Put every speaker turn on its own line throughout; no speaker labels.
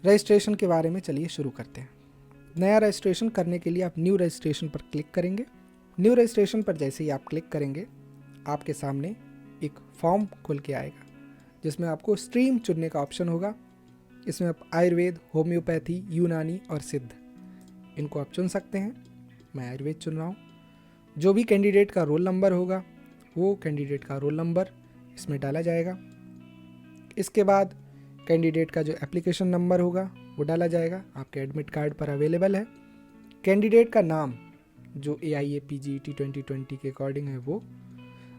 Registration के बारे में चलिए शुरू करते हैं। नया रजिस्ट्रेशन करने के लिए आप न्यू रजिस्ट्रेशन पर क्लिक करेंगे। न्यू रजिस्ट्रेशन पर जैसे ही आप क्लिक करेंगे आपके सामने एक फॉर्म खुल के आएगा जिसमें आपको स्ट्रीम चुनने का ऑप्शन होगा। इसमें आप आयुर्वेद, होम्योपैथी, यूनानी और सिद्ध इनको आप चुन सकते हैं। मैं आयुर्वेद चुन रहा हूँ। जो भी कैंडिडेट का रोल नंबर होगा वो कैंडिडेट का रोल नंबर इसमें डाला जाएगा। इसके बाद कैंडिडेट का जो एप्लीकेशन नंबर होगा वो डाला जाएगा, आपके एडमिट कार्ड पर अवेलेबल है। कैंडिडेट का नाम जो AIA PGET 2020 के अकॉर्डिंग है वो,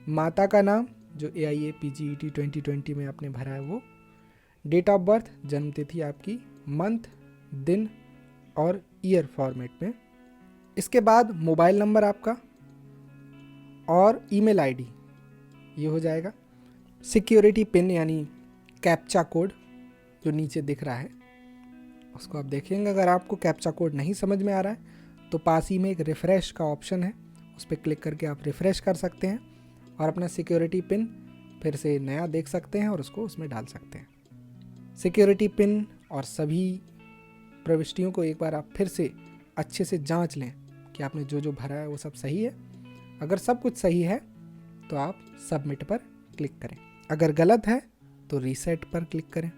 माता का नाम जो AIA PGET 2020 में आपने भरा है वो, डेट ऑफ बर्थ जन्म तिथि आपकी, मंथ, दिन और ईयर फॉर्मेट में। इसके बाद मोबाइल नंबर आपका और ईमेल आईडी ये हो जाएगा। सिक्योरिटी पिन यानी कैप्चा कोड जो नीचे दिख रहा है उसको आप देखेंगे। अगर आपको कैप्चा कोड नहीं समझ में आ रहा है तो पास ही में एक रिफ़्रेश का ऑप्शन है, उस पर क्लिक करके आप रिफ़्रेश कर सकते हैं और अपना सिक्योरिटी पिन फिर से नया देख सकते हैं और उसको उसमें डाल सकते हैं। सिक्योरिटी पिन और सभी प्रविष्टियों को एक बार आप फिर से अच्छे से जांच लें कि आपने जो जो भरा है वो सब सही है। अगर सब कुछ सही है तो आप सबमिट पर क्लिक करें, अगर गलत है तो रीसेट पर क्लिक करें।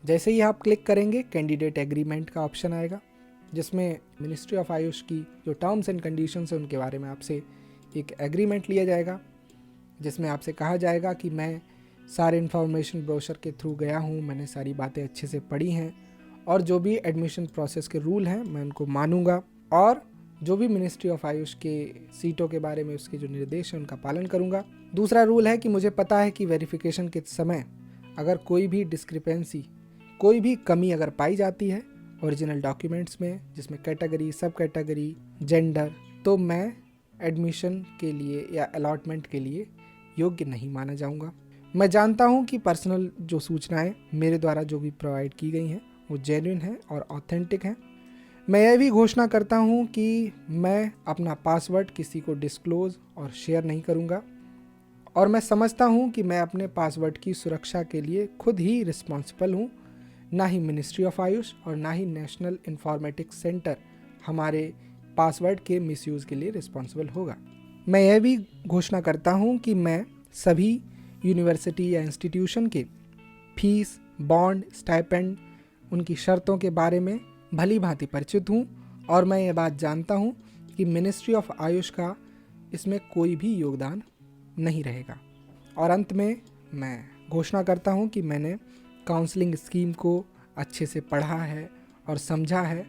जैसे ही आप क्लिक करेंगे कैंडिडेट एग्रीमेंट का ऑप्शन आएगा जिसमें मिनिस्ट्री ऑफ आयुष की जो टर्म्स एंड कंडीशंस है उनके बारे में आपसे एक एग्रीमेंट लिया जाएगा, जिसमें आपसे कहा जाएगा कि मैं सारे इन्फॉर्मेशन ब्रोशर के थ्रू गया हूँ, मैंने सारी बातें अच्छे से पढ़ी हैं और जो भी एडमिशन प्रोसेस के रूल हैं मैं उनको मानूंगा और जो भी मिनिस्ट्री ऑफ आयुष के सीटों के बारे में उसके जो निर्देश हैं उनका पालन करूंगा। दूसरा रूल है कि मुझे पता है कि वेरिफिकेशन के समय अगर कोई भी डिस्क्रिपेंसी, कोई भी कमी अगर पाई जाती है ओरिजिनल डॉक्यूमेंट्स में, जिसमें कैटेगरी, सब कैटेगरी, जेंडर, तो मैं एडमिशन के लिए या अलॉटमेंट के लिए योग्य नहीं माना जाऊंगा। मैं जानता हूं कि पर्सनल जो सूचनाएं मेरे द्वारा जो भी प्रोवाइड की गई हैं वो जेन्युइन हैं और ऑथेंटिक हैं। मैं यह भी घोषणा करता हूं कि मैं अपना पासवर्ड किसी को डिस्क्लोज और शेयर नहीं करूंगा और मैं समझता हूं कि मैं अपने पासवर्ड की सुरक्षा के लिए खुद ही रिस्पॉन्सिबल हूं, ना ही मिनिस्ट्री ऑफ आयुष और ना ही नेशनल इन्फॉर्मेटिक्स सेंटर हमारे पासवर्ड के मिसयूज़ के लिए रिस्पॉन्सिबल होगा। मैं यह भी घोषणा करता हूं कि मैं सभी यूनिवर्सिटी या इंस्टीट्यूशन के फीस, बॉन्ड, स्टाइपेंड, उनकी शर्तों के बारे में भली भांति परिचित हूँ और मैं ये बात जानता हूँ कि मिनिस्ट्री ऑफ आयुष का इसमें कोई भी योगदान नहीं रहेगा। और अंत में मैं घोषणा करता हूँ कि मैंने काउंसलिंग स्कीम को अच्छे से पढ़ा है और समझा है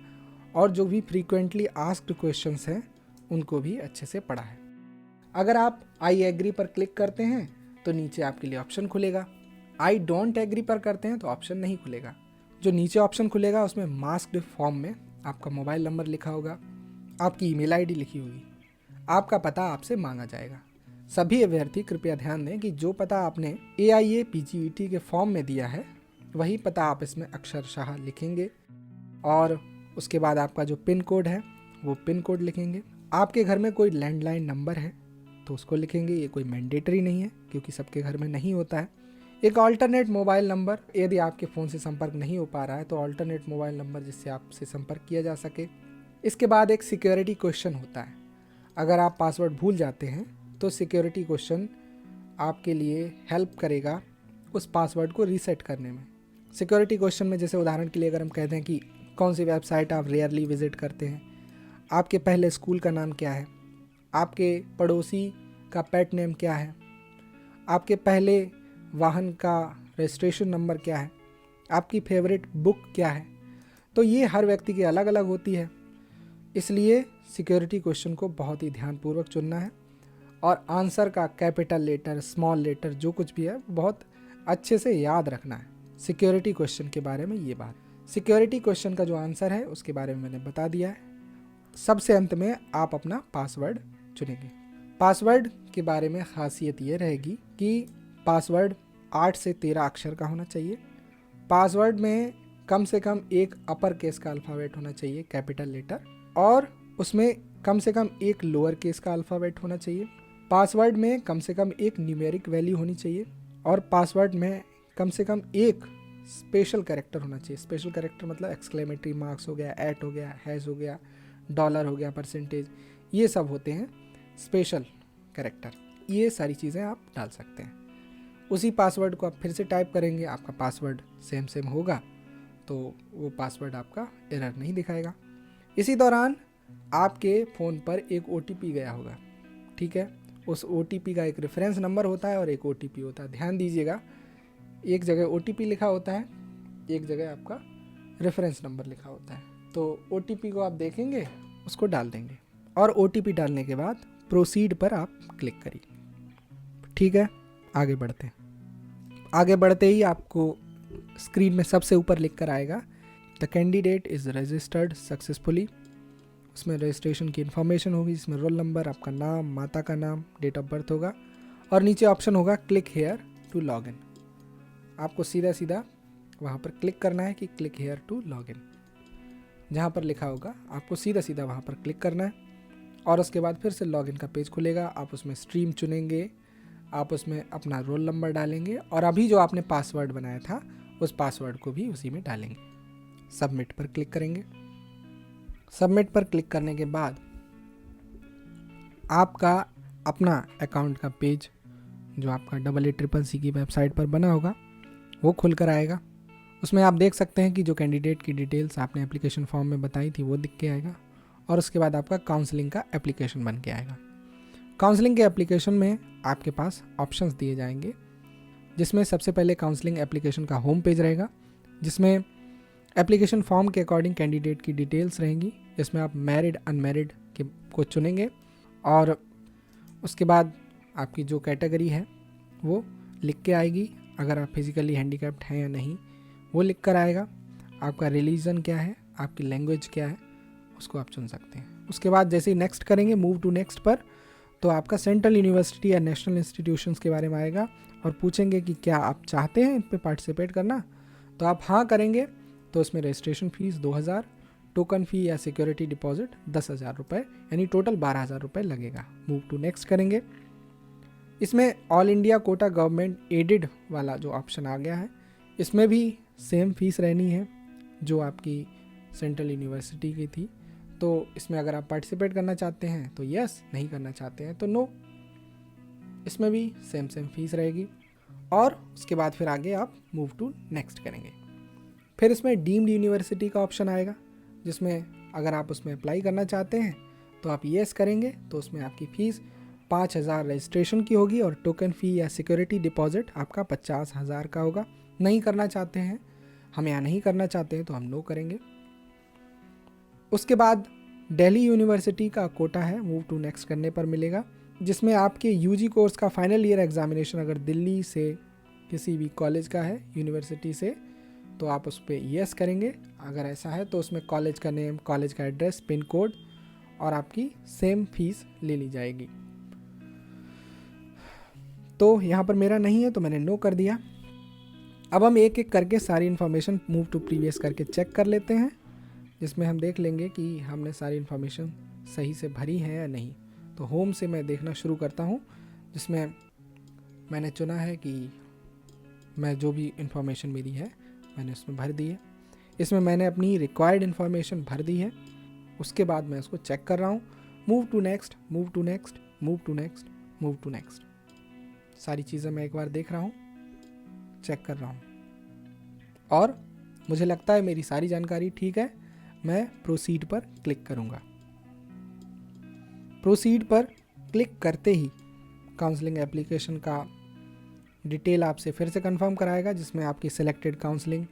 और जो भी फ्रीक्वेंटली आस्क्ड क्वेश्चंस हैं उनको भी अच्छे से पढ़ा है। अगर आप आई एग्री पर क्लिक करते हैं तो नीचे आपके लिए ऑप्शन खुलेगा, आई डोंट एग्री पर करते हैं तो ऑप्शन नहीं खुलेगा। जो नीचे ऑप्शन खुलेगा उसमें मास्क्ड फॉर्म में आपका मोबाइल नंबर लिखा होगा, आपकी ईमेल आईडी लिखी होगी, आपका पता आपसे मांगा जाएगा। सभी अभ्यर्थी कृपया ध्यान दें कि जो पता आपने AIA PGET के फॉर्म में दिया है वही पता आप इसमें अक्षरशः लिखेंगे और उसके बाद आपका जो पिन कोड है वो पिन कोड लिखेंगे। आपके घर में कोई लैंडलाइन नंबर है तो उसको लिखेंगे, ये कोई मैंडेटरी नहीं है क्योंकि सबके घर में नहीं होता है। एक अल्टरनेट मोबाइल नंबर, यदि आपके फ़ोन से संपर्क नहीं हो पा रहा है तो अल्टरनेट मोबाइल नंबर जिससे आपसे संपर्क किया जा सके। इसके बाद एक सिक्योरिटी क्वेश्चन होता है। अगर आप पासवर्ड भूल जाते हैं तो सिक्योरिटी क्वेश्चन आपके लिए हेल्प करेगा उस पासवर्ड को रीसेट करने में। सिक्योरिटी क्वेश्चन में जैसे उदाहरण के लिए अगर हम कहते हैं कि कौन सी वेबसाइट आप रेयरली विजिट करते हैं, आपके पहले स्कूल का नाम क्या है, आपके पड़ोसी का पेट नेम क्या है, आपके पहले वाहन का रजिस्ट्रेशन नंबर क्या है, आपकी फेवरेट बुक क्या है, तो ये हर व्यक्ति की अलग अलग होती है। इसलिए सिक्योरिटी क्वेश्चन को बहुत ही ध्यानपूर्वक चुनना है और आंसर का कैपिटल लेटर, स्मॉल लेटर जो कुछ भी है बहुत अच्छे से याद रखना है। सिक्योरिटी क्वेश्चन के बारे में ये बात। सिक्योरिटी क्वेश्चन का जो आंसर है उसके बारे में मैंने बता दिया है। सबसे अंत में आप अपना पासवर्ड चुनेंगे। पासवर्ड के बारे में खासियत ये रहेगी कि पासवर्ड 8 से 13 अक्षर का होना चाहिए। पासवर्ड में कम से कम एक अपर केस का अल्फ़ाबेट होना चाहिए, कैपिटल लेटर, और उसमें कम से कम एक लोअर केस का अल्फ़ाबेट होना चाहिए। पासवर्ड में कम से कम एक न्यूमेरिक वैल्यू होनी चाहिए और पासवर्ड में कम से कम एक स्पेशल कैरेक्टर होना चाहिए। स्पेशल कैरेक्टर मतलब एक्सक्लेमेटरी मार्क्स हो गया, एट हो गया, हैज़ हो गया, डॉलर हो गया, परसेंटेज, ये सब होते हैं स्पेशल कैरेक्टर। ये सारी चीज़ें आप डाल सकते हैं। उसी पासवर्ड को आप फिर से टाइप करेंगे, आपका पासवर्ड सेम होगा, तो वो पासवर्ड आपका एरर नहीं दिखाएगा। इसी दौरान आपके फ़ोन पर एक OTP गया होगा, ठीक है। उस OTP का एक रेफरेंस नंबर होता है और एक OTP होता है। ध्यान दीजिएगा, एक जगह OTP लिखा होता है, एक जगह आपका रेफरेंस नंबर लिखा होता है। तो OTP को आप देखेंगे, उसको डाल देंगे और OTP डालने के बाद प्रोसीड पर आप क्लिक करिए, ठीक है। आगे बढ़ते हैं। आगे बढ़ते ही आपको स्क्रीन में सबसे ऊपर लिख कर आएगा the candidate is registered successfully. उसमें रजिस्ट्रेशन की इन्फॉर्मेशन होगी, जिसमें रोल नंबर, आपका नाम, माता का नाम, डेट ऑफ बर्थ होगा और नीचे ऑप्शन होगा click here to log in. आपको सीधा सीधा वहाँ पर क्लिक करना है कि click here to log in, जहाँ पर लिखा होगा आपको सीधा सीधा वहाँ पर क्लिक करना है और उसके बाद फिर से लॉगिन का पेज खुलेगा। आप उसमें स्ट्रीम चुनेंगे, आप उसमें अपना रोल नंबर डालेंगे और अभी जो आपने पासवर्ड बनाया था उस पासवर्ड को भी उसी में डालेंगे। सबमिट पर क्लिक करेंगे। सबमिट पर क्लिक करने के बाद आपका अपना अकाउंट का पेज जो आपका AACCC की वेबसाइट पर बना होगा वो खुल कर आएगा। उसमें आप देख सकते हैं कि जो कैंडिडेट की डिटेल्स आपने एप्लीकेशन फॉर्म में बताई थी वो दिख के आएगा और उसके बाद आपका काउंसलिंग का एप्लीकेशन बन के आएगा। काउंसलिंग के एप्लीकेशन में आपके पास ऑप्शंस दिए जाएंगे, जिसमें सबसे पहले काउंसलिंग एप्लीकेशन का होम पेज रहेगा, जिसमें एप्लीकेशन फॉर्म के अकॉर्डिंग कैंडिडेट की डिटेल्स रहेंगी। इसमें आप मैरिड अनमैरिड के को चुनेंगे और उसके बाद आपकी जो कैटेगरी है वो लिख के आएगी। अगर आप फिजिकली हैंडीकैप्ड हैं या नहीं वो लिख कर आएगा। आपका रिलीजन क्या है, आपकी लैंग्वेज क्या है, उसको आप चुन सकते हैं। उसके बाद जैसे ही नेक्स्ट करेंगे, मूव टू नेक्स्ट पर, तो आपका सेंट्रल यूनिवर्सिटी या नेशनल इंस्टीट्यूशंस के बारे में आएगा और पूछेंगे कि क्या आप चाहते हैं इन पे पार्टिसिपेट करना। तो आप हाँ करेंगे तो उसमें रजिस्ट्रेशन फीस 2000, टोकन फ़ी या सिक्योरिटी डिपॉजिट 10,000 रुपये, यानी टोटल 12,000 रुपये लगेगा। मूव टू नेक्स्ट करेंगे। इसमें all India quota government added वाला जो ऑप्शन आ गया है, इसमें भी सेम फीस रहनी है जो आपकी सेंट्रल यूनिवर्सिटी की थी। तो इसमें अगर आप पार्टिसिपेट करना चाहते हैं तो यस, नहीं करना चाहते हैं तो नो। इसमें भी सेम फीस रहेगी और उसके बाद फिर आगे आप मूव टू नेक्स्ट करेंगे। फिर इसमें डीम्ड यूनिवर्सिटी का ऑप्शन आएगा, जिसमें अगर आप उसमें अप्लाई करना चाहते हैं तो आप येस करेंगे तो उसमें आपकी फ़ीस 5,000 रजिस्ट्रेशन की होगी और टोकन फ़ी या सिक्योरिटी डिपॉजिट आपका 50,000 का होगा। नहीं करना चाहते हैं, हम यहाँ नहीं करना चाहते हैं तो हम नो करेंगे। उसके बाद दिल्ली यूनिवर्सिटी का कोटा है, मूव टू नेक्स्ट करने पर मिलेगा, जिसमें आपके यूजी कोर्स का फाइनल ईयर एग्जामिनेशन अगर दिल्ली से किसी भी कॉलेज का है, यूनिवर्सिटी से, तो आप उस पर येस करेंगे। अगर ऐसा है तो उसमें कॉलेज का नेम, कॉलेज का एड्रेस, पिन कोड और आपकी सेम फीस ले ली जाएगी। तो यहाँ पर मेरा नहीं है तो मैंने नो कर दिया। अब हम एक एक करके सारी इन्फॉर्मेशन मूव टू प्रीवियस करके चेक कर लेते हैं, जिसमें हम देख लेंगे कि हमने सारी इन्फॉर्मेशन सही से भरी है या नहीं। तो होम से मैं देखना शुरू करता हूँ, जिसमें मैंने चुना है कि मैं जो भी इन्फॉर्मेशन मेरी है मैंने उसमें भर दी है। इसमें मैंने अपनी रिक्वायर्ड इन्फॉर्मेशन भर दी है। उसके बाद मैं उसको चेक कर रहा हूँ। Move to next, move to next, move to next, move to next, सारी चीज़ें मैं एक बार देख रहा हूँ, चेक कर रहा हूँ और मुझे लगता है मेरी सारी जानकारी ठीक है। मैं प्रोसीड पर क्लिक करूँगा। प्रोसीड पर क्लिक करते ही काउंसलिंग एप्लीकेशन का डिटेल आपसे फिर से कंफर्म कराएगा, जिसमें आपकी सिलेक्टेड काउंसलिंग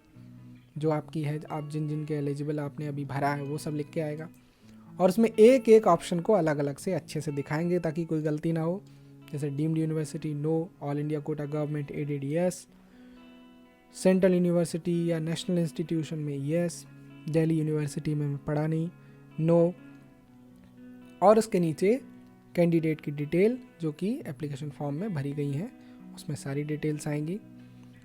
जो आपकी है, आप जिन जिन के एलिजिबल आपने अभी भरा है वो सब लिख के आएगा और उसमें एक एक ऑप्शन को अलग अलग से अच्छे से दिखाएंगे ताकि कोई गलती ना हो। जैसे deemed university no, all India quota government aided yes, central university या नेशनल इंस्टीट्यूशन में यस, दिल्ली यूनिवर्सिटी में पढ़ा नहीं, नो। और उसके नीचे कैंडिडेट की डिटेल जो कि एप्लीकेशन फॉर्म में भरी गई हैं, उसमें सारी डिटेल्स आएंगी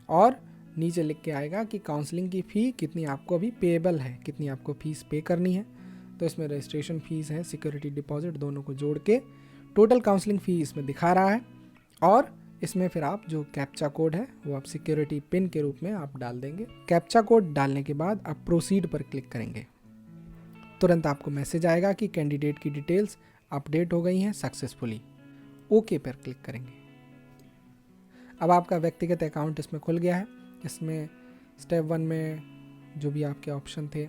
और नीचे लिख के आएगा कि काउंसलिंग की फ़ी कितनी आपको अभी पेएबल है, कितनी आपको फ़ीस पे करनी है। तो इसमें रजिस्ट्रेशन फ़ीस है, सिक्योरिटी डिपॉजिट, दोनों को जोड़ के टोटल काउंसलिंग फ़ी इसमें दिखा रहा है और इसमें फिर आप जो कैप्चा कोड है वो आप सिक्योरिटी पिन के रूप में आप डाल देंगे। कैप्चा कोड डालने के बाद आप प्रोसीड पर क्लिक करेंगे। तुरंत आपको मैसेज आएगा कि कैंडिडेट की डिटेल्स अपडेट हो गई हैं सक्सेसफुली। ओके पर क्लिक करेंगे। अब आपका व्यक्तिगत अकाउंट इसमें खुल गया है। इसमें स्टेप 1 में जो भी आपके ऑप्शन थे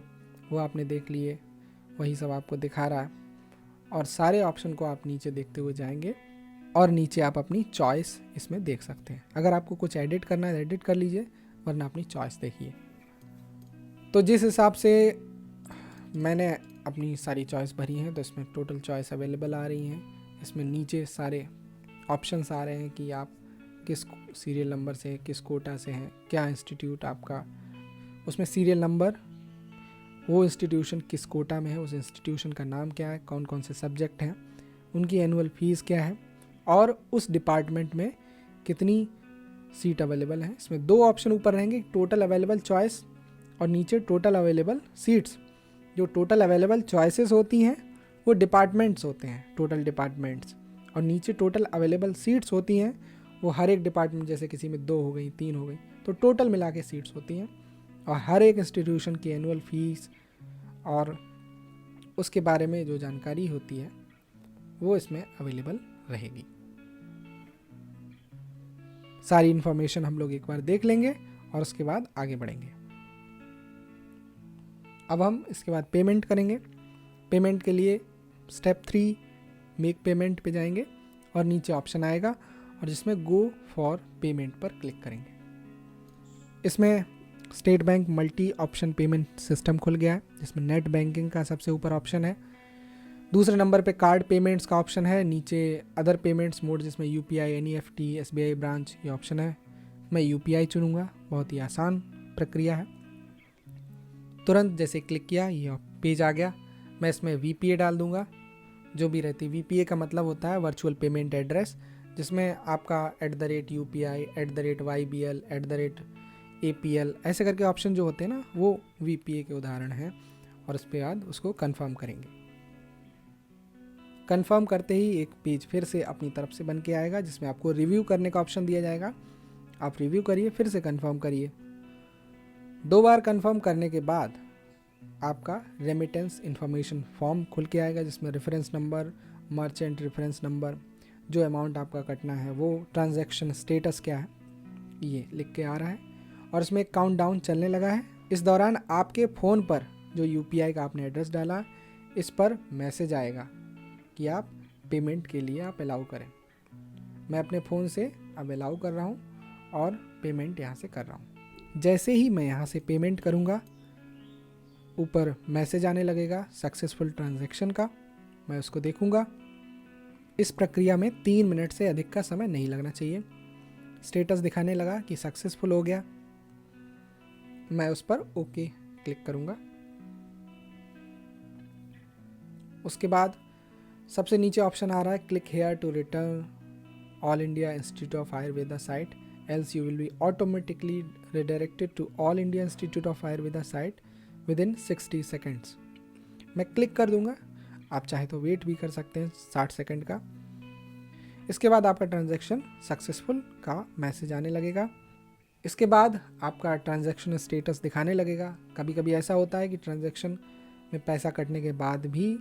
वो आपने देख लिए, वही सब आपको दिखा रहा है और सारे ऑप्शन को आप नीचे देखते हुए जाएंगे और नीचे आप अपनी चॉइस इसमें देख सकते हैं। अगर आपको कुछ एडिट करना है एडिट कर लीजिए, वरना अपनी चॉइस देखिए। तो जिस हिसाब से मैंने अपनी सारी चॉइस भरी हैं तो इसमें टोटल चॉइस अवेलेबल आ रही हैं। इसमें नीचे सारे ऑप्शंस आ रहे हैं कि आप किस सीरियल नंबर से, किस कोटा से हैं, क्या इंस्टीट्यूट आपका, उसमें सीरियल नंबर, वो इंस्टीट्यूशन किस कोटा में है, उस इंस्टीट्यूशन का नाम क्या है, कौन कौन से सब्जेक्ट हैं, उनकी एनुअल फीस क्या है और उस डिपार्टमेंट में कितनी सीट अवेलेबल है। इसमें 2 ऑप्शन ऊपर रहेंगे, टोटल अवेलेबल चॉइस और नीचे टोटल अवेलेबल सीट्स। जो टोटल अवेलेबल चॉइसेस होती हैं वो डिपार्टमेंट्स होते हैं, टोटल डिपार्टमेंट्स, और नीचे टोटल अवेलेबल सीट्स होती हैं वो हर एक डिपार्टमेंट, जैसे किसी में 2 हो गई, 3 हो गई, तो टोटल मिला के सीट्स होती हैं। और हर एक इंस्टीट्यूशन की एनुअल फीस और उसके बारे में जो जानकारी होती है वो इसमें अवेलेबल रहेगी। सारी इन्फॉर्मेशन हम लोग एक बार देख लेंगे और उसके बाद आगे बढ़ेंगे। अब हम इसके बाद पेमेंट करेंगे। पेमेंट के लिए स्टेप 3 मेक पेमेंट पे जाएंगे और नीचे ऑप्शन आएगा और जिसमें गो फॉर पेमेंट पर क्लिक करेंगे। इसमें state bank multi option payment system खुल गया है, जिसमें नेट बैंकिंग का सबसे ऊपर ऑप्शन है। दूसरे नंबर पे कार्ड पेमेंट्स का ऑप्शन है, नीचे अदर पेमेंट्स मोड जिसमें UPI, NEFT, SBI ब्रांच ये ऑप्शन है। मैं UPI चुनूँगा, बहुत ही आसान प्रक्रिया है। तुरंत जैसे क्लिक किया ये पेज आ गया। मैं इसमें VPA डाल दूँगा, जो भी रहती। VPA का मतलब होता है वर्चुअल पेमेंट एड्रेस, जिसमें आपका @UPI, @YBL, @APL ऐसे करके ऑप्शन जो होते हैं ना, वो VPA के उदाहरण हैं। और उसके बाद उसको कंफर्म करेंगे। कंफर्म करते ही एक पेज फिर से अपनी तरफ से बन के आएगा, जिसमें आपको रिव्यू करने का ऑप्शन दिया जाएगा। आप रिव्यू करिए, फिर से कंफर्म करिए। 2 बार कंफर्म करने के बाद आपका रेमिटेंस इन्फॉर्मेशन फॉर्म खुल के आएगा, जिसमें reference number, merchant reference number, जो अमाउंट आपका कटना है वो, ट्रांजैक्शन स्टेटस क्या है, ये लिख के आ रहा है। और इसमें काउंटडाउन चलने लगा है। इस दौरान आपके फ़ोन पर जो UPI का आपने एड्रेस डाला, इस पर मैसेज आएगा कि आप पेमेंट के लिए आप अलाउ करें। मैं अपने फ़ोन से अब अलाउ कर रहा हूँ और पेमेंट यहाँ से कर रहा हूँ। जैसे ही मैं यहाँ से पेमेंट करूँगा, ऊपर मैसेज आने लगेगा सक्सेसफुल ट्रांजैक्शन का। मैं उसको देखूँगा। इस प्रक्रिया में 3 मिनट से अधिक का समय नहीं लगना चाहिए। स्टेटस दिखाने लगा कि सक्सेसफुल हो गया। मैं उस पर ओके क्लिक करूँगा। उसके बाद सबसे नीचे ऑप्शन आ रहा है click here to return all India institute of Ayurveda site, else you will be automatically redirected to all India institute of Ayurveda site within 60 seconds. मैं क्लिक कर दूंगा। आप चाहे तो वेट भी कर सकते हैं 60 सेकंड का। इसके बाद आपका ट्रांजैक्शन सक्सेसफुल का मैसेज आने लगेगा। इसके बाद आपका ट्रांजैक्शन स्टेटस दिखाने लगेगा। कभी कभी ऐसा होता है कि ट्रांजैक्शन में पैसा कटने के बाद भी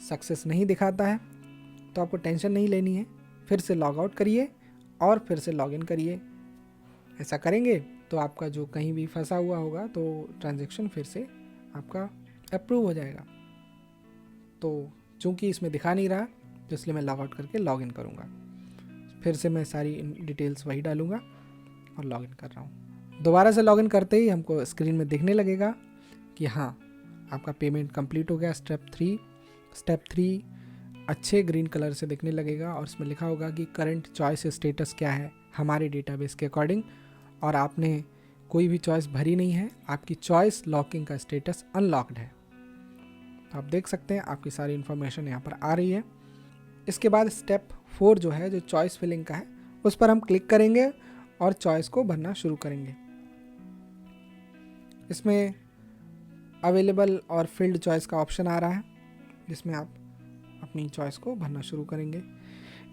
सक्सेस नहीं दिखाता है, तो आपको टेंशन नहीं लेनी है। फिर से लॉग आउट करिए और फिर से लॉग इन करिए। ऐसा करेंगे तो आपका जो कहीं भी फंसा हुआ होगा तो ट्रांजैक्शन फिर से आपका अप्रूव हो जाएगा। तो चूंकि इसमें दिखा नहीं रहा, तो इसलिए मैं लॉग आउट करके लॉग इन करूँगा। फिर से मैं सारी डिटेल्स वही डालूँगा और लॉग इन कर रहा हूँ। दोबारा से लॉग इन करते ही हमको स्क्रीन में दिखने लगेगा कि हाँ, आपका पेमेंट कंप्लीट हो गया। स्टेप 3 अच्छे ग्रीन कलर से दिखने लगेगा और इसमें लिखा होगा कि करंट चॉइस स्टेटस क्या है हमारे डेटाबेस के अकॉर्डिंग, और आपने कोई भी चॉइस भरी नहीं है। आपकी चॉइस लॉकिंग का स्टेटस अनलॉक्ड है। तो आप देख सकते हैं आपकी सारी इन्फॉर्मेशन यहाँ पर आ रही है। इसके बाद स्टेप 4 जो है, जो चॉइस फिलिंग का है, उस पर हम क्लिक करेंगे और चॉइस को भरना शुरू करेंगे। इसमें अवेलेबल और फिल्ड चॉइस का ऑप्शन आ रहा है, जिसमें आप अपनी चॉइस को भरना शुरू करेंगे।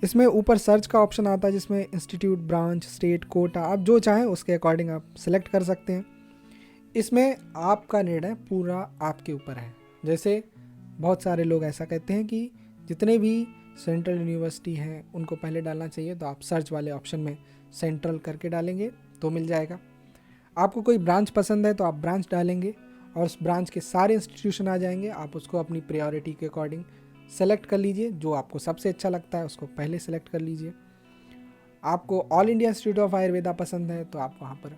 इसमें ऊपर सर्च का ऑप्शन आता है जिसमें इंस्टीट्यूट, ब्रांच, स्टेट, कोटा, आप जो चाहें उसके अकॉर्डिंग आप सेलेक्ट कर सकते हैं। इसमें आपका निर्णय पूरा आपके ऊपर है। जैसे बहुत सारे लोग ऐसा कहते हैं कि जितने भी सेंट्रल यूनिवर्सिटी हैं उनको पहले डालना चाहिए, तो आप सर्च वाले ऑप्शन में सेंट्रल करके डालेंगे तो मिल जाएगा। आपको कोई ब्रांच पसंद है तो आप ब्रांच डालेंगे और उस ब्रांच के सारे इंस्टीट्यूशन आ जाएंगे। आप उसको अपनी प्रायोरिटी के अकॉर्डिंग सेलेक्ट कर लीजिए, जो आपको सबसे अच्छा लगता है उसको पहले सेलेक्ट कर लीजिए। आपको all India institute of Ayurveda पसंद है तो आप वहाँ पर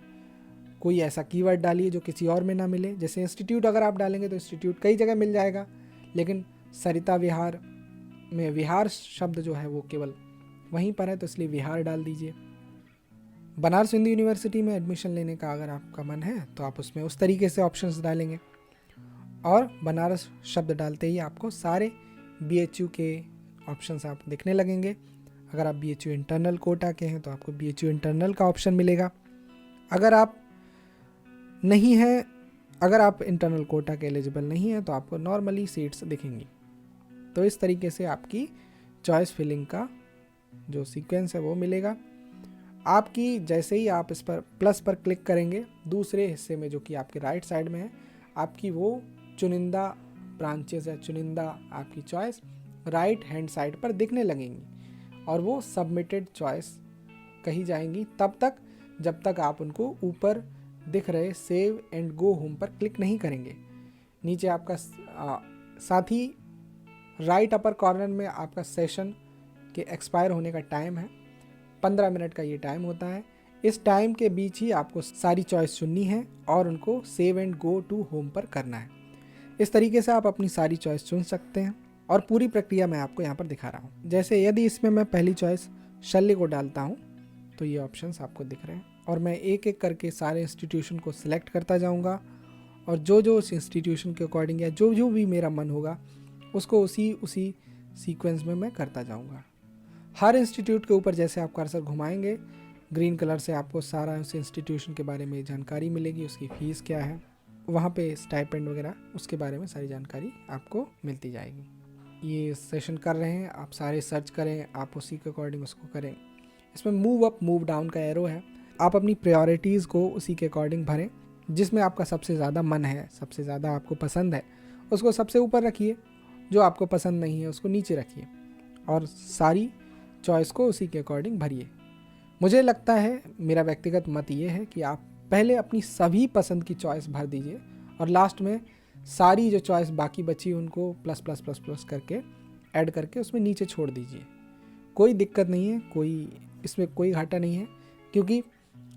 कोई ऐसा कीवर्ड डालिए जो किसी और में ना मिले। जैसे इंस्टीट्यूट अगर आप डालेंगे तो इंस्टीट्यूट कई जगह मिल जाएगा, लेकिन सरिता विहार में विहार शब्द जो है वो केवल वहीं पर है, तो इसलिए विहार डाल दीजिए। बनारस हिंदू यूनिवर्सिटी में एडमिशन लेने का अगर आपका मन है तो आप उसमें उस तरीके से ऑप्शंस डालेंगे, और बनारस शब्द डालते ही आपको सारे BHU के ऑप्शंस आप दिखने लगेंगे। अगर आप BHU इंटरनल कोटा के हैं तो आपको BHU इंटरनल का ऑप्शन मिलेगा। अगर आप नहीं हैं, अगर आप इंटरनल कोटा के एलिजिबल नहीं है तो आपको नॉर्मली सीट्स दिखेंगी। तो इस तरीके से आपकी चॉइस फिलिंग का जो सीक्वेंस है वो मिलेगा। आपकी जैसे ही आप इस पर प्लस पर क्लिक करेंगे, दूसरे हिस्से में जो कि आपके राइट साइड में है, आपकी वो चुनिंदा ब्रांचेस या चुनिंदा आपकी चॉइस राइट हैंड साइड पर दिखने लगेंगी और वो सबमिटेड चॉइस कही जाएंगी तब तक जब तक आप उनको ऊपर दिख रहे सेव एंड गो होम पर क्लिक नहीं करेंगे। नीचे आपका साथ ही राइट अपर कॉर्नर में आपका सेशन के एक्सपायर होने का टाइम है, 15 मिनट का ये टाइम होता है। इस टाइम के बीच ही आपको सारी चॉइस चुननी है और उनको save and go to home पर करना है। इस तरीके से आप अपनी सारी चॉइस चुन सकते हैं और पूरी प्रक्रिया मैं आपको यहाँ पर दिखा रहा हूँ। जैसे यदि इसमें मैं पहली चॉइस शल्य को डालता हूँ तो ये ऑप्शंस आपको दिख रहे हैं और मैं एक एक करके सारे इंस्टीट्यूशन को सिलेक्ट करता जाऊँगा और जो जो उस इंस्टीट्यूशन के अकॉर्डिंग या जो जो भी मेरा मन होगा उसको उसी सीक्वेंस में मैं करता जाऊँगा। हर इंस्टीट्यूट के ऊपर जैसे आप कर्सर घुमाएंगे, ग्रीन कलर से आपको सारा उस इंस्टीट्यूशन के बारे में जानकारी मिलेगी, उसकी फ़ीस क्या है, वहाँ पे स्टाइपेंड वगैरह उसके बारे में सारी जानकारी आपको मिलती जाएगी। ये सेशन कर रहे हैं, आप सारे सर्च करें, आप उसी के अकॉर्डिंग उसको करें। इसमें मूव अप मूव डाउन का एरो है, आप अपनी प्रायोरिटीज़ को उसी के अकॉर्डिंग भरें। जिसमें आपका सबसे ज़्यादा मन है, सबसे ज़्यादा आपको पसंद है, उसको सबसे ऊपर रखिए, जो आपको पसंद नहीं है उसको नीचे रखिए और सारी चॉइस को उसी के अकॉर्डिंग भरिए। मुझे लगता है, मेरा व्यक्तिगत मत ये है कि आप पहले अपनी सभी पसंद की चॉइस भर दीजिए और लास्ट में सारी जो चॉइस बाकी बची उनको प्लस प्लस प्लस प्लस करके ऐड करके उसमें नीचे छोड़ दीजिए। कोई दिक्कत नहीं है, इसमें कोई घाटा नहीं है, क्योंकि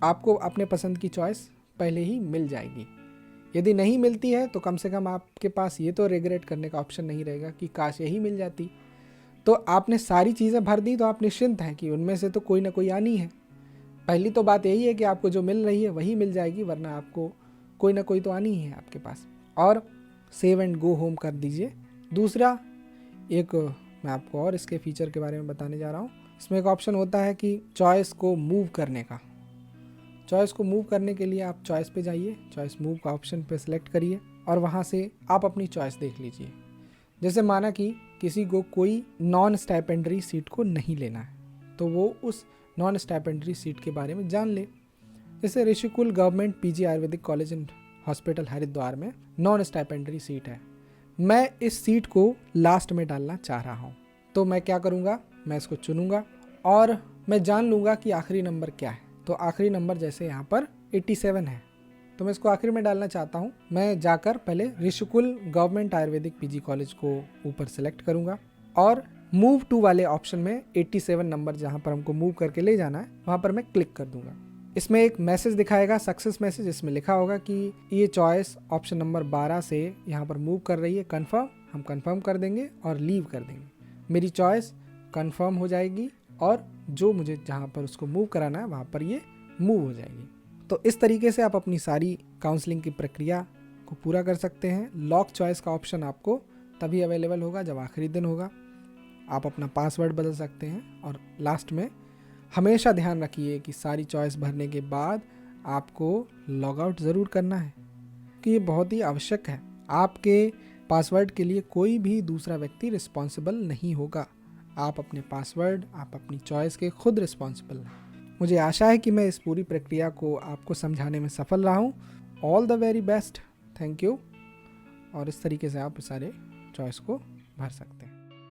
आपको अपने पसंद की चॉइस पहले ही मिल जाएगी। यदि नहीं मिलती है तो कम से कम आपके पास ये तो रिग्रेट करने का ऑप्शन नहीं रहेगा कि काश यही मिल जाती। तो आपने सारी चीज़ें भर दी तो आप निश्चिंत हैं कि उनमें से तो कोई ना कोई आनी है। पहली तो बात यही है कि आपको जो मिल रही है वही मिल जाएगी, वरना आपको कोई ना कोई तो आनी ही है आपके पास। और सेव एंड गो होम कर दीजिए। दूसरा, एक मैं आपको और इसके फीचर के बारे में बताने जा रहा हूँ। इसमें एक ऑप्शन होता है कि चॉइस को मूव करने का। चॉइस को मूव करने के लिए आप चॉइस पे जाइए, चॉइस मूव का ऑप्शन पे सिलेक्ट करिए और वहाँ से आप अपनी चॉइस देख लीजिए। जैसे माना कि किसी को कोई नॉन स्टाइपेंडरी सीट को नहीं लेना है तो वो उस नॉन स्टाइपेंडरी सीट के बारे में जान ले। जैसे Rishikul government PG Ayurvedic college and hospital Haridwar में नॉन स्टाइपेंडरी सीट है। मैं इस सीट को लास्ट में डालना चाह रहा हूँ, तो मैं क्या करूँगा, मैं इसको चुनूँगा और मैं जान लूँगा कि आखिरी नंबर क्या है। तो आखिरी नंबर जैसे यहाँ पर 87 है तो मैं इसको आखिर में डालना चाहता हूँ। मैं जाकर पहले Rishikul government Ayurvedic PG college को ऊपर सेलेक्ट करूँगा और मूव टू वाले ऑप्शन में 87 नंबर जहाँ पर हमको मूव करके ले जाना है वहाँ पर मैं क्लिक कर दूँगा। इसमें एक मैसेज दिखाएगा, सक्सेस मैसेज। इसमें लिखा होगा कि ये चॉइस ऑप्शन नंबर 12 से यहाँ पर मूव कर रही है, कन्फर्म। हम कन्फर्म कर देंगे और लीव कर देंगे। मेरी चॉइस कन्फर्म हो जाएगी और जो मुझे जहाँ पर उसको मूव कराना है वहाँ पर ये मूव हो जाएगी। तो इस तरीके से आप अपनी सारी काउंसलिंग की प्रक्रिया को पूरा कर सकते हैं। लॉक चॉइस का ऑप्शन आपको तभी अवेलेबल होगा जब आखिरी दिन होगा। आप अपना पासवर्ड बदल सकते हैं और लास्ट में हमेशा ध्यान रखिए कि सारी चॉइस भरने के बाद आपको लॉग आउट ज़रूर करना है, कि ये बहुत ही आवश्यक है। आपके पासवर्ड के लिए कोई भी दूसरा व्यक्ति रिस्पॉन्सिबल नहीं होगा। आप अपने पासवर्ड, आप अपनी चॉइस के खुद रिस्पॉन्सिबल हैं। मुझे आशा है कि मैं इस पूरी प्रक्रिया को आपको समझाने में सफल रहा हूँ। All the very best, thank you. और इस तरीके से आप सारे चॉइस को भर सकते हैं।